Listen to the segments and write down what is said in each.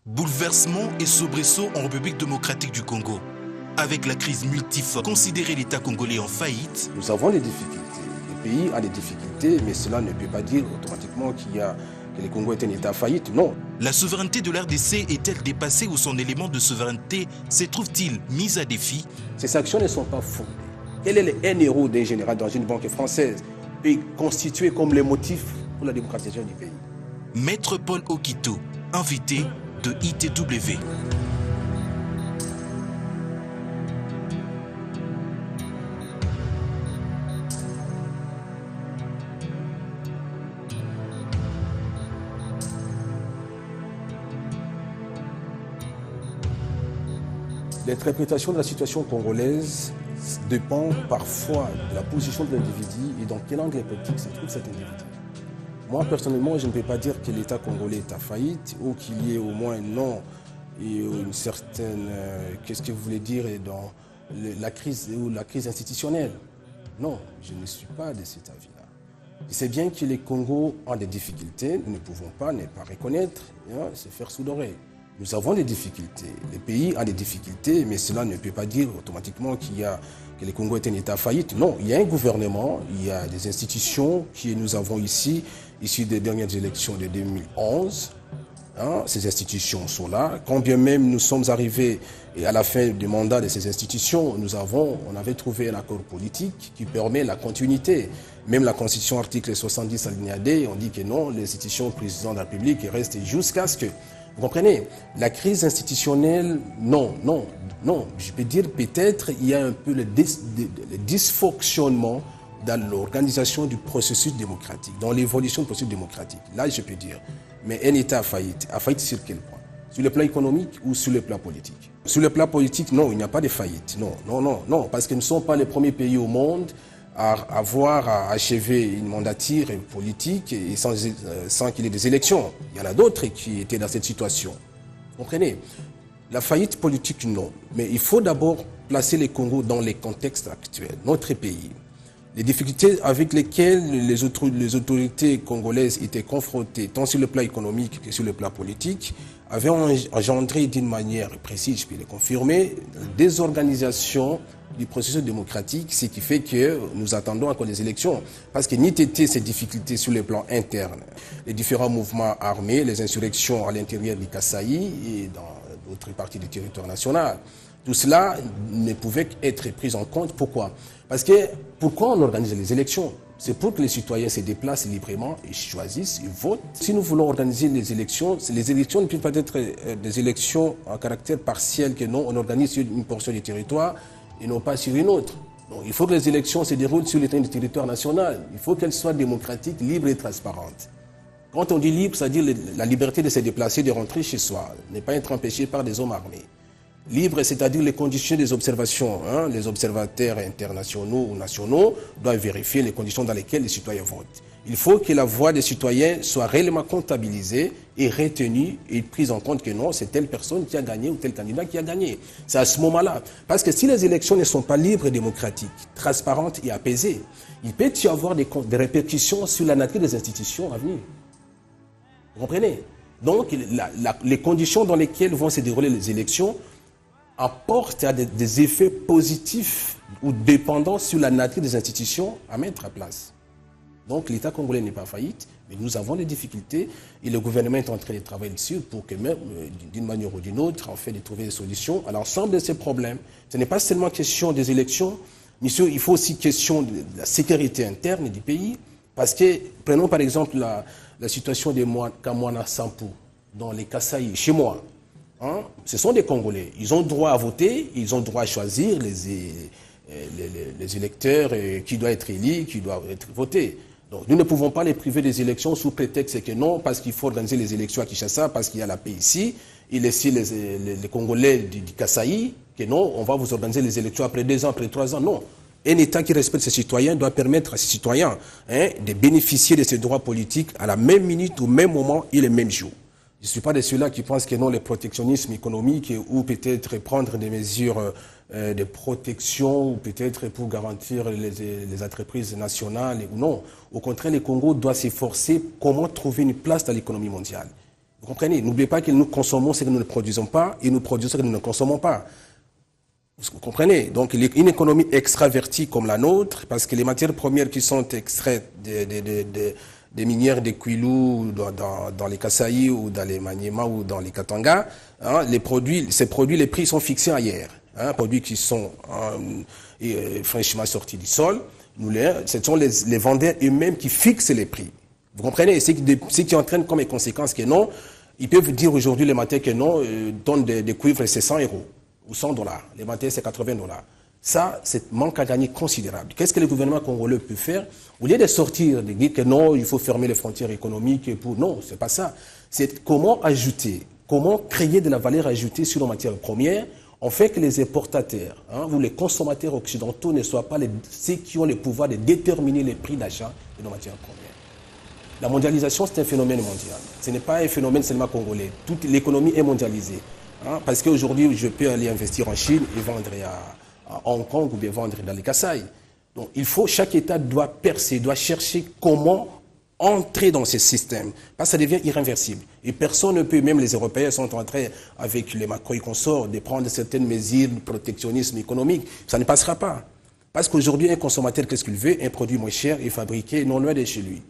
Bouleversement et soubresaut en République démocratique du Congo. Avec la crise multiforme, considérer l'État congolais en faillite. Nous avons des difficultés. Le pays a des difficultés, mais cela ne peut pas dire automatiquement que le Congo est un État faillite, non. La souveraineté de l'RDC est-elle dépassée ou son élément de souveraineté se trouve-t-il mis à défi? Ces actions ne sont pas fondées. Quel est un héros d'un général dans une banque française peut constituer comme le motif pour la démocratisation du pays? Maître Paul Okito, invité de ITW. L'interprétation de la situation congolaise dépend parfois de la position de l'individu et dans quel angle politique se trouve cet individu. Moi, personnellement, je ne peux pas dire que l'État congolais est à faillite ou qu'il y ait au moins non et une certaine, qu'est-ce que vous voulez dire, dans la crise ou la crise institutionnelle. Non, je ne suis pas de cet avis-là. Je sais bien que les Congos ont des difficultés, nous ne pouvons pas ne pas reconnaître, se faire sous l'oreille. Nous avons des difficultés. Le pays a des difficultés, mais cela ne peut pas dire automatiquement que le Congo est un État faillite. Non, il y a un gouvernement, il y a des institutions que nous avons ici, issues des dernières élections de 2011. Ces institutions sont là. Quand bien même nous sommes arrivés à la fin du mandat de ces institutions, on avait trouvé un accord politique qui permet la continuité. Même la Constitution, article 70 alinéa D, on dit que non, l'institution président de la République reste jusqu'à ce que... Vous comprenez? La crise institutionnelle, non. Je peux dire peut-être il y a un peu le dysfonctionnement dans l'organisation du processus démocratique, dans l'évolution du processus démocratique. Là, je peux dire. Mais un État a faillite. A faillite sur quel point? Sur le plan économique ou sur le plan politique? Sur le plan politique, non, il n'y a pas de faillite. Non, parce que nous ne sommes pas les premiers pays au monde à avoir achevé une mandature politique et sans qu'il y ait des élections. Il y en a d'autres qui étaient dans cette situation. Vous comprenez? La faillite politique, non. Mais il faut d'abord placer les Congos dans les contextes actuels. Notre pays, les difficultés avec lesquelles les autorités congolaises étaient confrontées, tant sur le plan économique que sur le plan politique, avaient engendré d'une manière précise, je peux le confirmer, la désorganisation du processus démocratique, ce qui fait que nous attendons encore des élections. Parce que n'y étaient ces difficultés sur le plan interne. Les différents mouvements armés, les insurrections à l'intérieur du Kasaï et dans d'autres parties du territoire national. Tout cela ne pouvait être pris en compte. Pourquoi? Parce que pourquoi on organise les élections? C'est pour que les citoyens se déplacent librement et choisissent, ils votent. Si nous voulons organiser les élections ne peuvent pas être des élections en caractère partiel que non, on organise sur une portion du territoire et non pas sur une autre. Donc, il faut que les élections se déroulent sur l'étendue du territoire national. Il faut qu'elles soient démocratiques, libres et transparentes. Quand on dit libre, c'est-à-dire la liberté de se déplacer, de rentrer chez soi, ne pas être empêché par des hommes armés. Libre, c'est-à-dire les conditions des observations. Les observateurs internationaux ou nationaux doivent vérifier les conditions dans lesquelles les citoyens votent. Il faut que la voix des citoyens soit réellement comptabilisée et retenue et prise en compte que non, c'est telle personne qui a gagné ou tel candidat qui a gagné. C'est à ce moment-là. Parce que si les élections ne sont pas libres et démocratiques, transparentes et apaisées, il peut y avoir des répercussions sur la nature des institutions à venir. Vous comprenez? Donc, les conditions dans lesquelles vont se dérouler les élections apportent des effets positifs ou dépendants sur la nature des institutions à mettre en place. Donc l'État congolais n'est pas faillite, mais nous avons des difficultés et le gouvernement est en train de travailler dessus pour que même, d'une manière ou d'une autre, en fait, de trouver des solutions à l'ensemble de ces problèmes. Ce n'est pas seulement question des élections, mais il faut aussi question de la sécurité interne du pays, parce que, prenons par exemple la situation des Kamwana Sampou, dans les Kasaï, chez moi. Ce sont des Congolais. Ils ont droit à voter, ils ont droit à choisir les électeurs qui doivent être élus, qui doivent être votés. Donc nous ne pouvons pas les priver des élections sous prétexte que non, parce qu'il faut organiser les élections à Kinshasa, parce qu'il y a la paix ici, et laisser les Congolais du Kasaï, que non, on va vous organiser les élections après 2 ans, après 3 ans. Non. Un État qui respecte ses citoyens doit permettre à ses citoyens de bénéficier de ses droits politiques à la même minute, au même moment et le même jour. Je ne suis pas de ceux-là qui pensent que non, le protectionnisme économique ou peut-être prendre des mesures de protection ou peut-être pour garantir les entreprises nationales ou non. Au contraire, le Congo doit s'efforcer comment trouver une place dans l'économie mondiale. Vous comprenez? N'oubliez pas que nous consommons ce que nous ne produisons pas et nous produisons ce que nous ne consommons pas. Vous comprenez? Donc, une économie extravertie comme la nôtre, parce que les matières premières qui sont extraites des minières des Kwilu dans les Kasaï ou dans les Maniema ou dans les Katanga, hein, ces produits, les prix sont fixés ailleurs. Hein, produits qui sont fraîchement sortis du sol, ce sont les vendeurs eux-mêmes qui fixent les prix. Vous comprenez? Ce qui entraîne comme conséquence que non, ils peuvent dire aujourd'hui les matins que non, tonne de cuivre c'est 100 € ou 100 $. Les matins c'est 80 $. Ça, c'est un manque à gagner considérable. Qu'est-ce que le gouvernement congolais peut faire? Au lieu de sortir, de dire que non, il faut fermer les frontières économiques pour... Non, c'est pas ça. C'est comment ajouter, comment créer de la valeur ajoutée sur nos matières premières, en fait que les importateurs, hein, ou les consommateurs occidentaux ne soient pas ceux qui ont le pouvoir de déterminer les prix d'achat de nos matières premières. La mondialisation, c'est un phénomène mondial. Ce n'est pas un phénomène seulement congolais. Toute l'économie est mondialisée. Hein, parce qu'aujourd'hui, je peux aller investir en Chine et vendre à Hong Kong ou bien vendre dans les Kasaï. Donc, chaque État doit percer, doit chercher comment entrer dans ce système. Parce que ça devient irréversible. Et personne ne peut, même les Européens sont en train, avec les Macron et consorts, de prendre certaines mesures de protectionnisme économique. Ça ne passera pas. Parce qu'aujourd'hui, un consommateur, qu'est-ce qu'il veut? Un produit moins cher et fabriqué non loin de chez lui.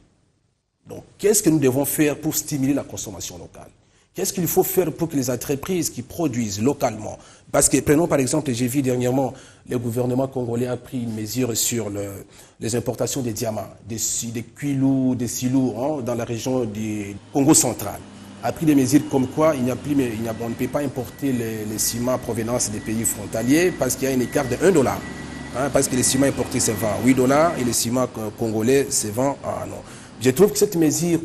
Donc, qu'est-ce que nous devons faire pour stimuler la consommation locale? Qu'est-ce qu'il faut faire pour que les entreprises qui produisent localement, parce que prenons par exemple, j'ai vu dernièrement, le gouvernement congolais a pris une mesure sur les importations des diamants, des Kwilu, des Silou, hein, dans la région du Congo central. A pris des mesures comme quoi on ne peut pas importer les ciments en provenance des pays frontaliers parce qu'il y a un écart de 1 $. Hein, parce que les ciments importés se vendent 8 $ et les ciments congolais se vendent à non. Je trouve que cette mesure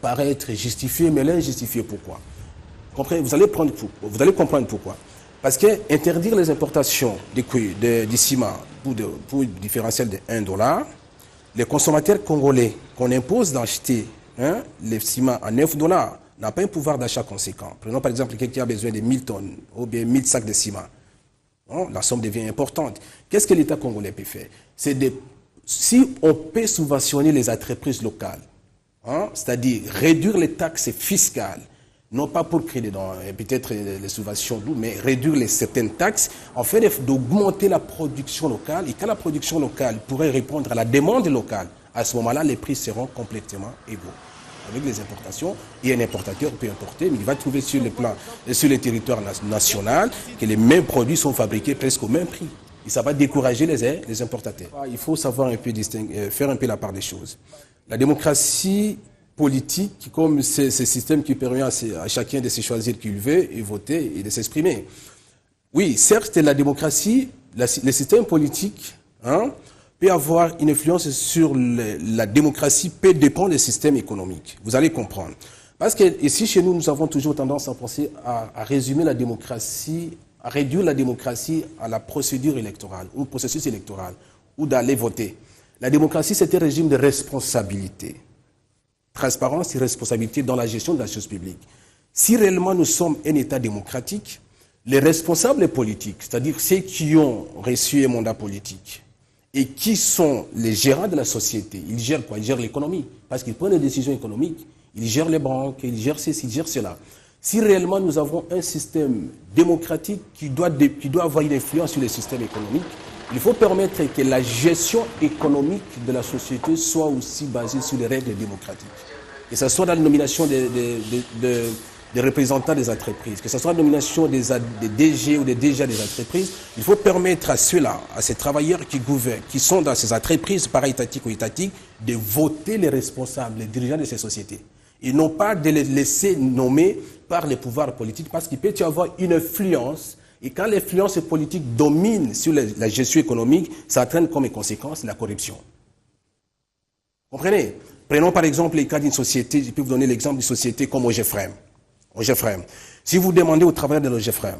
paraît être justifiée, mais elle est injustifiée. Pourquoi? Vous allez comprendre pourquoi. Parce que interdire les importations du ciment pour différentiel de 1 $, les consommateurs congolais qu'on impose d'acheter les ciments à 9 $ n'a pas un pouvoir d'achat conséquent. Prenons par exemple quelqu'un qui a besoin de 1000 tonnes ou bien 1000 sacs de ciment. La somme devient importante. Qu'est-ce que l'État congolais peut faire? Si on peut subventionner les entreprises locales, hein, c'est-à-dire réduire les taxes fiscales, non pas pour créer peut-être les subventions, mais réduire certaines taxes, en fait d'augmenter la production locale. Et quand la production locale pourrait répondre à la demande locale, à ce moment-là, les prix seront complètement égaux. Avec les importations, et un importateur peut importer, mais il va trouver sur le territoire national que les mêmes produits sont fabriqués presque au même prix. Et ça va décourager les importateurs. Il faut savoir un peu faire un peu la part des choses. La démocratie politique, comme c'est ce système qui permet à chacun de se choisir qui il veut et voter et de s'exprimer. Oui, certes, la démocratie, le système politique peut avoir une influence sur la démocratie, peut dépendre du système économique. Vous allez comprendre. Parce que ici, chez nous, nous avons toujours tendance à penser à résumer la démocratie, à réduire la démocratie à la procédure électorale, ou processus électoral, ou d'aller voter. La démocratie, c'est un régime de responsabilité. Transparence et responsabilité dans la gestion de la chose publique. Si réellement nous sommes un État démocratique, les responsables politiques, c'est-à-dire ceux qui ont reçu un mandat politique, et qui sont les gérants de la société, ils gèrent quoi? Ils gèrent l'économie. Parce qu'ils prennent des décisions économiques, ils gèrent les banques, ils gèrent ceci, ils gèrent cela. Si réellement nous avons un système démocratique qui doit avoir une influence sur le système économique, il faut permettre que la gestion économique de la société soit aussi basée sur les règles démocratiques. Que ce soit dans la nomination des représentants des entreprises, que ce soit la nomination des DG ou des DG des entreprises, il faut permettre à ceux-là, à ces travailleurs qui gouvernent, qui sont dans ces entreprises para-étatiques ou étatiques, de voter les responsables, les dirigeants de ces sociétés. Et non pas de les laisser nommer par les pouvoirs politiques, parce qu'il peut y avoir une influence. Et quand l'influence politique domine sur la gestion économique, ça entraîne comme conséquence la corruption. Comprenez? Prenons par exemple le cas d'une société, je peux vous donner l'exemple d'une société comme OGEFREM. Si vous demandez au travail de l'OGEFREM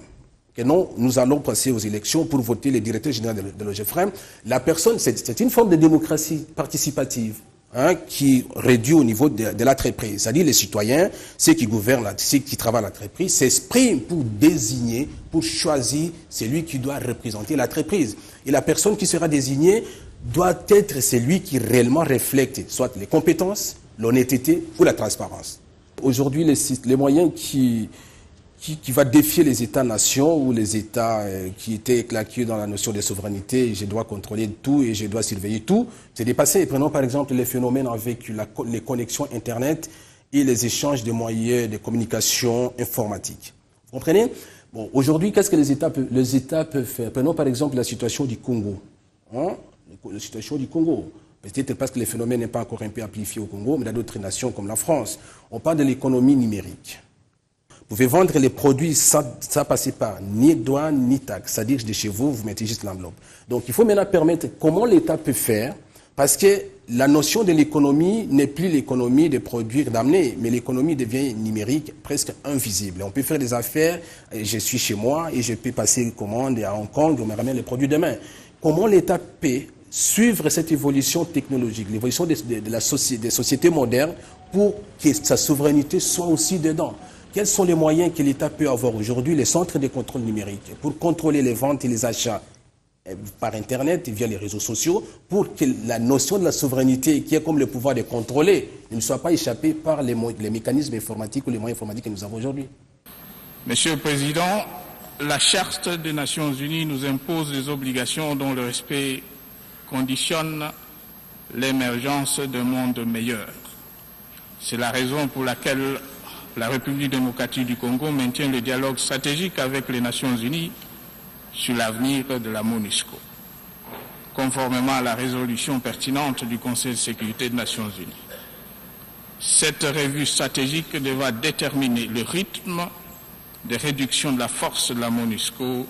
que non, nous allons passer aux élections pour voter les directeurs généraux de l'OGEFREM, la personne, c'est une forme de démocratie participative. Qui réduit au niveau de l'entreprise. C'est-à-dire les citoyens, ceux qui gouvernent, ceux qui travaillent à l'entreprise, s'expriment pour désigner, pour choisir celui qui doit représenter l'entreprise. Et la personne qui sera désignée doit être celui qui réellement reflète soit les compétences, l'honnêteté ou la transparence. Aujourd'hui, les moyens qui va défier les États-nations ou les États qui étaient claqués dans la notion de souveraineté, je dois contrôler tout et je dois surveiller tout, c'est dépassé. Prenons par exemple les phénomènes avec les connexions Internet et les échanges de moyens de communication informatique. Vous comprenez? Bon, aujourd'hui, qu'est-ce que les États peuvent faire? Prenons par exemple la situation du Congo. Hein? La situation du Congo. Peut-être parce que le phénomène n'est pas encore un peu amplifié au Congo, mais dans d'autres nations comme la France. On parle de l'économie numérique. Vous pouvez vendre les produits sans passer par ni douane ni taxe. C'est-à-dire que de chez vous, vous mettez juste l'enveloppe. Donc il faut maintenant permettre comment l'État peut faire, parce que la notion de l'économie n'est plus l'économie de produire, d'amener, mais l'économie devient numérique, presque invisible. On peut faire des affaires, je suis chez moi et je peux passer une commande à Hong Kong, on me ramène les produits demain. Comment l'État peut suivre cette évolution technologique, l'évolution des sociétés modernes pour que sa souveraineté soit aussi dedans? Quels sont les moyens que l'État peut avoir aujourd'hui, les centres de contrôle numérique, pour contrôler les ventes et les achats par Internet et via les réseaux sociaux, pour que la notion de la souveraineté, qui est comme le pouvoir de contrôler, ne soit pas échappée par les mécanismes informatiques ou les moyens informatiques que nous avons aujourd'hui? Monsieur le Président, la Charte des Nations Unies nous impose des obligations dont le respect conditionne l'émergence d'un monde meilleur. C'est la raison pour laquelle la République démocratique du Congo maintient le dialogue stratégique avec les Nations Unies sur l'avenir de la MONUSCO, conformément à la résolution pertinente du Conseil de sécurité des Nations Unies. Cette revue stratégique devra déterminer le rythme de réduction de la force de la MONUSCO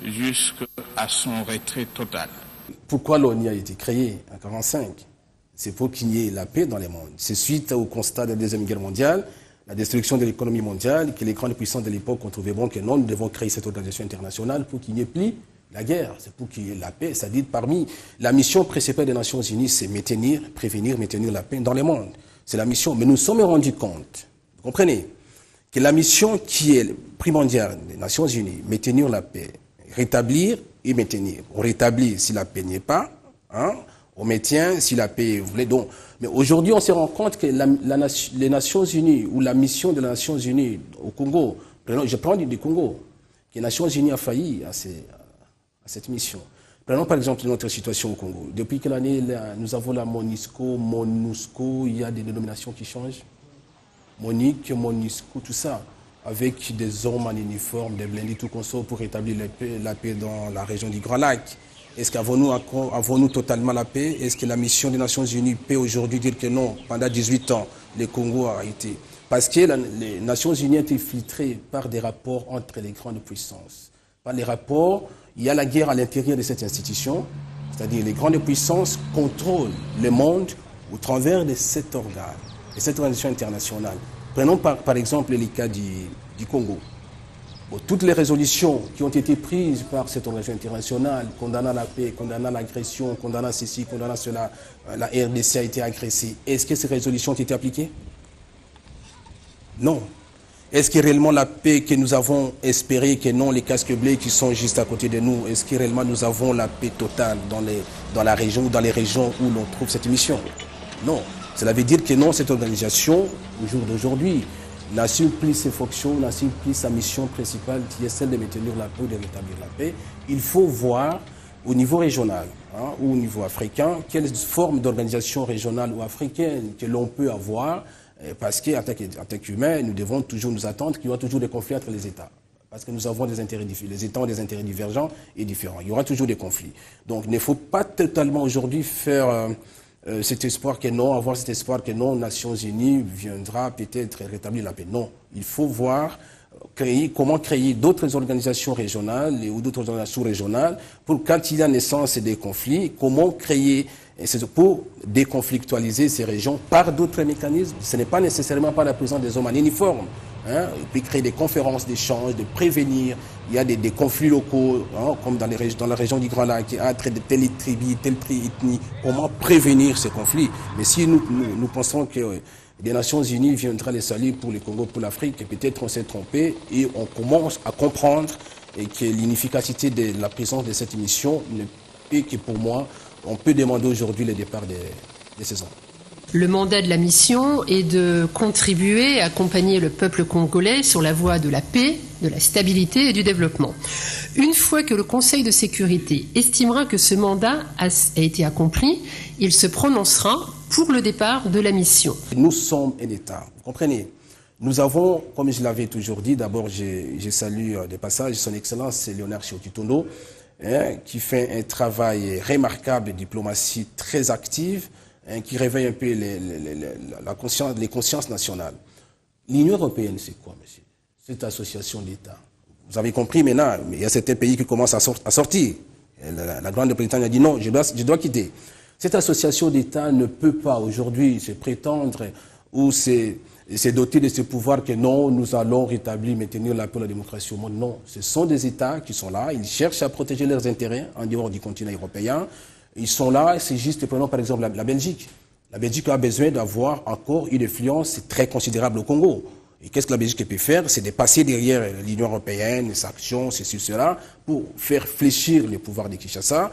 jusqu'à son retrait total. Pourquoi l'ONU a été créée en 1945? C'est pour qu'il y ait la paix dans le monde. C'est suite au constat de la Deuxième Guerre mondiale, la destruction de l'économie mondiale, que les grandes puissances de l'époque ont trouvé bon que non, nous devons créer cette organisation internationale pour qu'il n'y ait plus la guerre, c'est pour qu'il y ait la paix. C'est-à-dire parmi la mission principale des Nations Unies, c'est prévenir, maintenir la paix dans le monde. C'est la mission. Mais nous sommes rendus compte, vous comprenez, que la mission qui est primordiale des Nations Unies, maintenir la paix, rétablir et maintenir. On rétablit si la paix n'y est pas, hein, on maintient si la paix voulait donc. Mais aujourd'hui, on se rend compte que les Nations Unies ou la mission des Nations Unies au Congo, je prends du Congo, que les Nations Unies a failli à cette mission. Prenons par exemple notre situation au Congo. Depuis quelle année nous avons la MONUSCO, il y a des dénominations qui changent. MONUSCO, tout ça, avec des hommes en uniforme, des blindés, tout consort pour rétablir la paix dans la région du Grand Lac. Est-ce qu'avons-nous totalement la paix? Est-ce que la mission des Nations Unies peut aujourd'hui dire que non? Pendant 18 ans, le Congo a été... Parce que les Nations Unies ont été filtrées par des rapports entre les grandes puissances. Par les rapports, il y a la guerre à l'intérieur de cette institution, c'est-à-dire les grandes puissances contrôlent le monde au travers de cet organe, de cette organisation internationale. Prenons par exemple le cas du Congo. Bon, toutes les résolutions qui ont été prises par cette organisation internationale, condamnant la paix, condamnant l'agression, condamnant ceci, condamnant cela, la RDC a été agressée. Est-ce que ces résolutions ont été appliquées? Non. Est-ce que réellement la paix que nous avons espérée, que non les casques bleus qui sont juste à côté de nous, est-ce que réellement nous avons la paix totale dans la région ou dans les régions où l'on trouve cette mission? Non. Cela veut dire que non, cette organisation, au jour d'aujourd'hui, n'assure plus ses fonctions, n'assure plus sa mission principale qui est celle de maintenir la paix ou de rétablir la paix. Il faut voir au niveau régional ou au niveau africain quelle forme d'organisation régionale ou africaine que l'on peut avoir parce qu'en tant qu'humains, nous devons toujours nous attendre qu'il y aura toujours des conflits entre les États. Parce que nous avons des intérêts différents. Les États ont des intérêts divergents et différents. Il y aura toujours des conflits. Donc il ne faut pas totalement aujourd'hui faire... cet espoir que non, avoir cet espoir que non, Nations Unies viendra peut-être rétablir la paix. Non, il faut voir comment créer d'autres organisations régionales ou d'autres organisations régionales pour quand il y a naissance des conflits, comment créer pour déconflictualiser ces régions par d'autres mécanismes. Ce n'est pas nécessairement par la présence des hommes en uniforme. Hein, et puis créer des conférences d'échange, de prévenir. Il y a des conflits locaux, hein, comme dans la région du Grand Lac, entre de telles tribus, telle ethnie. Comment prévenir ces conflits? Mais si nous pensons que les Nations Unies viendra les saluer pour le Congo, pour l'Afrique, peut-être on s'est trompé et on commence à comprendre que l'inefficacité de la présence de cette mission ne peut que pour moi, on peut demander aujourd'hui le départ de ces hommes. Le mandat de la mission est de contribuer à accompagner le peuple congolais sur la voie de la paix, de la stabilité et du développement. Une fois que le Conseil de sécurité estimera que ce mandat a été accompli, il se prononcera pour le départ de la mission. Nous sommes un État, vous comprenez? Nous avons, comme je l'avais toujours dit, d'abord je salue de passage son Excellence Léonard Tchiombe Tondo, qui fait un travail remarquable de diplomatie très active, qui réveille un peu les consciences nationales. L'Union européenne, c'est quoi, monsieur? Cette association d'États. Vous avez compris maintenant, mais il y a certains pays qui commencent à sortir. La Grande-Bretagne a dit non, je dois quitter. Cette association d'États ne peut pas aujourd'hui se prétendre ou se doter de ce pouvoir que non, nous allons rétablir, maintenir la paix et la démocratie au monde. Non, ce sont des États qui sont là, ils cherchent à protéger leurs intérêts en dehors du continent européen. Ils sont là, c'est juste, prenons par exemple la Belgique. La Belgique a besoin d'avoir encore une influence très considérable au Congo. Et qu'est-ce que la Belgique peut faire? C'est de passer derrière l'Union européenne, les sanctions, ceci, cela, pour faire fléchir les pouvoirs de Kinshasa,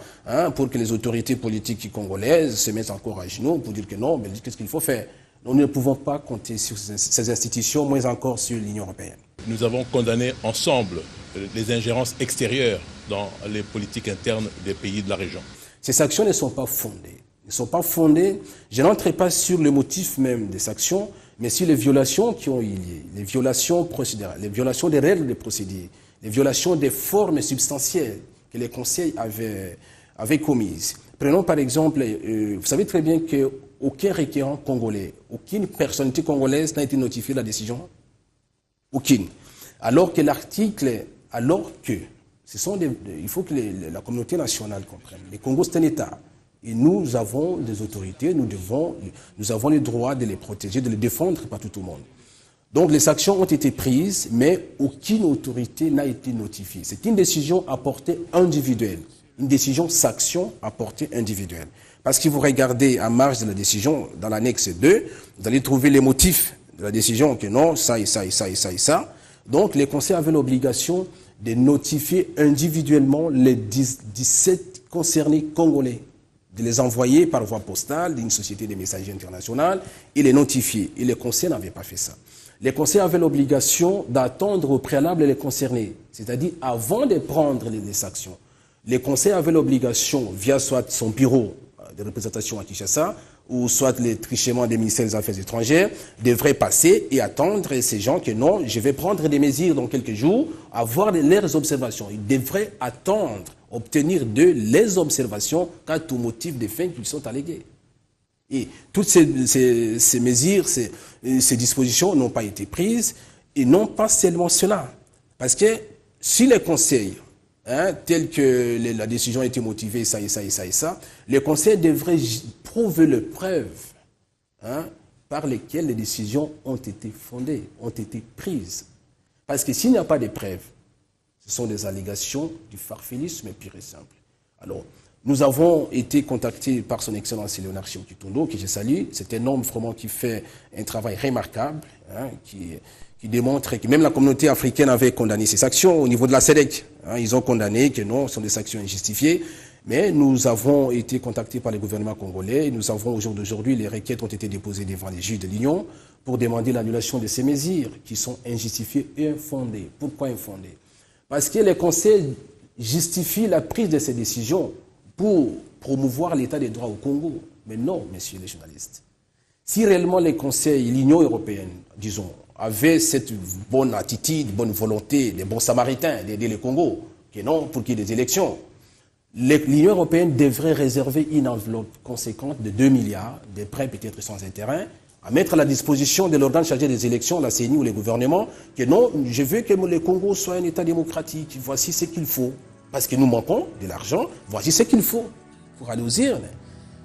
pour que les autorités politiques congolaises se mettent encore à genoux pour dire que non, Belgique, qu'est-ce qu'il faut faire? Nous ne pouvons pas compter sur ces institutions, moins encore sur l'Union européenne. Nous avons condamné ensemble les ingérences extérieures dans les politiques internes des pays de la région. Ces sanctions ne sont pas fondées. Ne sont pas fondées. Je n'entrerai pas sur le motif même des sanctions, mais sur les violations qui ont eu lieu, les violations procédurales, les violations des règles de procédure, les violations des formes substantielles que les conseils avaient commises. Prenons par exemple, vous savez très bien qu'aucun requérant congolais, aucune personnalité congolaise n'a été notifiée de la décision. Aucune. Alors que il faut que la communauté nationale comprenne. Le Congo, c'est un État. Et nous avons des autorités, nous avons le droit de les protéger, de les défendre par tout le monde. Donc les sanctions ont été prises, mais aucune autorité n'a été notifiée. C'est une décision à portée individuelle, une décision sanction à portée individuelle. Parce que vous regardez en marge de la décision, dans l'annexe 2, vous allez trouver les motifs de la décision, que non, ça et ça et ça et ça et ça. Donc les conseils avaient l'obligation de notifier individuellement les 17 concernés congolais, de les envoyer par voie postale d'une société de messagerie internationale et les notifier. Et les conseils n'avaient pas fait ça. Les conseils avaient l'obligation d'attendre au préalable les concernés, c'est-à-dire avant de prendre les sanctions. Les conseils avaient l'obligation, via soit son bureau de représentation à Kinshasa, ou soit les trichements des ministères des Affaires étrangères, devraient passer et attendre ces gens que non, je vais prendre des mesures dans quelques jours, avoir leurs observations. Ils devraient attendre, obtenir d'eux les observations quant au motif des faits qu'ils sont allégués. Et toutes ces mesures, ces dispositions n'ont pas été prises, et non pas seulement cela. Parce que si les conseils, tel que la décision a été motivée, ça et ça et ça et ça, les conseils devraient prouver les preuves par lesquelles les décisions ont été fondées, ont été prises. Parce que s'il n'y a pas de preuves, ce sont des allégations du farfellisme pur et simple. Alors, nous avons été contactés par son Excellence Léonard Tchiombe Tondo, que je salue. C'est un homme vraiment qui fait un travail remarquable, qui démontre que même la communauté africaine avait condamné ces actions au niveau de la SEDEC. Ils ont condamné que non, ce sont des actions injustifiées. Mais nous avons été contactés par le gouvernement congolais. Nous avons au jour d'aujourd'hui, les requêtes ont été déposées devant les juges de l'Union pour demander l'annulation de ces mesures qui sont injustifiées et infondées. Pourquoi infondées? Parce que les conseils justifient la prise de ces décisions pour promouvoir l'état des droits au Congo. Mais non, messieurs les journalistes. Si réellement les conseils, l'Union européenne, disons, avaient cette bonne attitude, bonne volonté, des bons samaritains d'aider le Congo, que non, pour qu'il y ait des élections, l'Union européenne devrait réserver une enveloppe conséquente de 2 milliards, des prêts peut-être sans intérêt, à mettre à la disposition de l'organe chargé des élections, la CENI ou les gouvernements, que non, je veux que le Congo soit un État démocratique, voici ce qu'il faut. Parce que nous manquons de l'argent, voici ce qu'il faut pour aller aux urnes.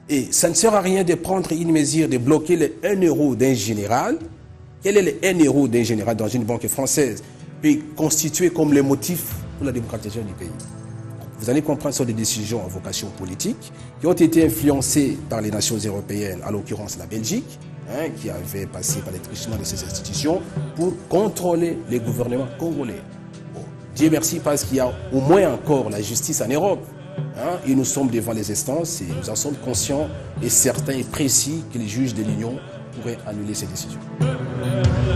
Et ça ne sert à rien de prendre une mesure, de bloquer les 1 euro d'un général. Quel est le 1 euro d'un général dans une banque française, puis constitué comme le motif pour la démocratisation du pays? Vous allez comprendre ce sont des décisions à vocation politique qui ont été influencées par les nations européennes, en l'occurrence la Belgique, qui avait passé par les trichements de ces institutions pour contrôler les gouvernements congolais. Bon, Dieu merci parce qu'il y a au moins encore la justice en Europe. Hein, et nous sommes devant les instances et nous en sommes conscients et certains et précis que les juges de l'Union pourraient annuler ces décisions.